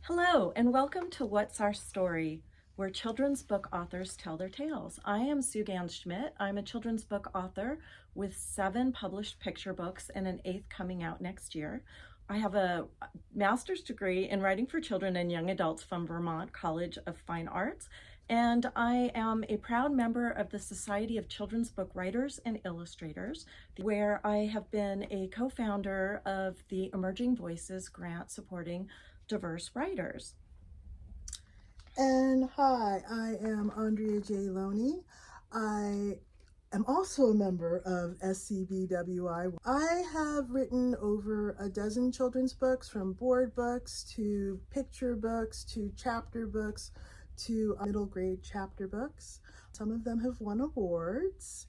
Hello, and welcome to What's Our Story, where children's book authors tell their tales. I am Sue Ganz-Schmitt. I'm a children's book author with 7 published picture books and an 8th coming out next year. I have a master's degree in writing for children and young adults from Vermont College of Fine Arts, and I am a proud member of the Society of Children's Book Writers and Illustrators, where I have been a co-founder of the Emerging Voices grant supporting diverse writers. And hi, I am Andrea J. Loney. I am also a member of SCBWI. I have written over a dozen children's books, from board books to picture books to chapter books to middle grade chapter books. Some of them have won awards.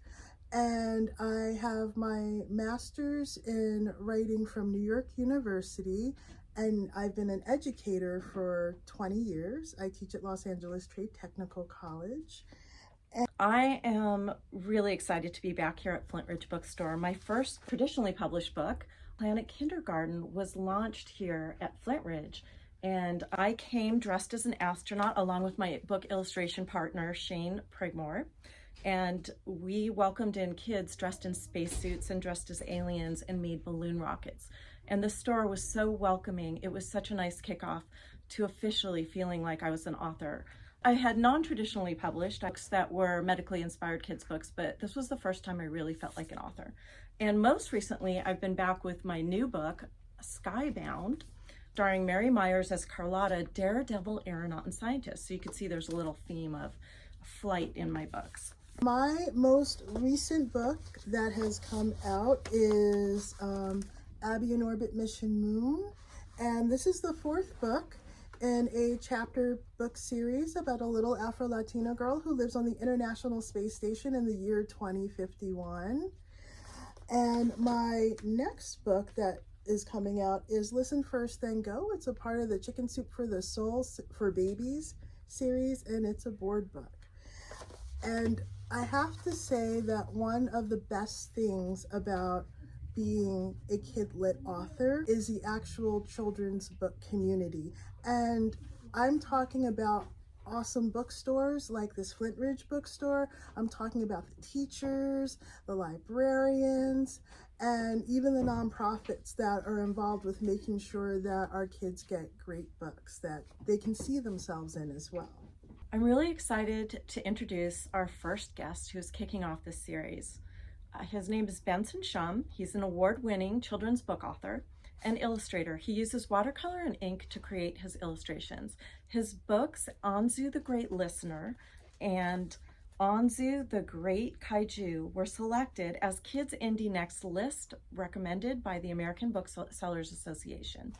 And I have my master's in writing from New York University, and I've been an educator for 20 years. I teach at Los Angeles Trade Technical College. I am really excited to be back here at Flintridge Bookstore. My first traditionally published book, Planet Kindergarten, was launched here at Flintridge. And I came dressed as an astronaut along with my book illustration partner, Shane Prigmore. And we welcomed in kids dressed in spacesuits and dressed as aliens and made balloon rockets. And the store was so welcoming. It was such a nice kickoff to officially feeling like I was an author. I had non-traditionally published books that were medically inspired kids books, but this was the first time I really felt like an author. And most recently, I've been back with my new book, Skybound, starring Mary Myers as Carlotta, daredevil aeronaut and scientist. So you can see there's a little theme of flight in my books. My most recent book that has come out is Abby in Orbit Mission Moon, and this is the 4th book in a chapter book series about a little Afro-Latina girl who lives on the International Space Station in the year 2051. And my next book that is coming out is Listen First Then Go. It's a part of the Chicken Soup for the Soul for Babies series, and it's a board book. And I have to say that one of the best things about being a kid-lit author is the actual children's book community. And I'm talking about awesome bookstores like this Flintridge bookstore. I'm talking about the teachers, the librarians, and even the nonprofits that are involved with making sure that our kids get great books that they can see themselves in as well. I'm really excited to introduce our first guest who's kicking off this series. His name is Benson Shum. He's an award-winning children's book author and illustrator. He uses watercolor and ink to create his illustrations. His books, Anzu the Great Listener and Anzu the Great Kaiju, were selected as Kids Indie Next List recommended by the American Booksellers Association.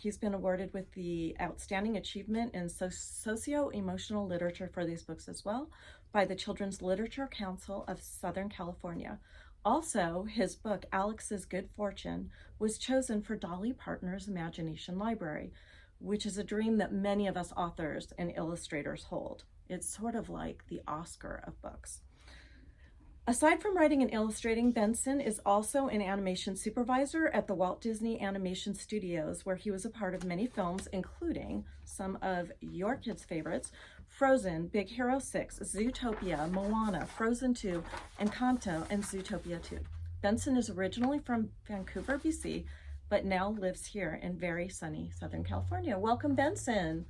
He's been awarded with the Outstanding Achievement in Socio-Emotional Literature for these books as well by the Children's Literature Council of Southern California. Also, his book, Alex's Good Fortune, was chosen for Dolly Partner's Imagination Library, which is a dream that many of us authors and illustrators hold. It's sort of like the Oscar of books. Aside from writing and illustrating, Benson is also an animation supervisor at the Walt Disney Animation Studios, where he was a part of many films, including some of your kids' favorites, Frozen, Big Hero 6, Zootopia, Moana, Frozen 2, Encanto, and Zootopia 2. Benson is originally from Vancouver, BC, but now lives here in very sunny Southern California. Welcome, Benson.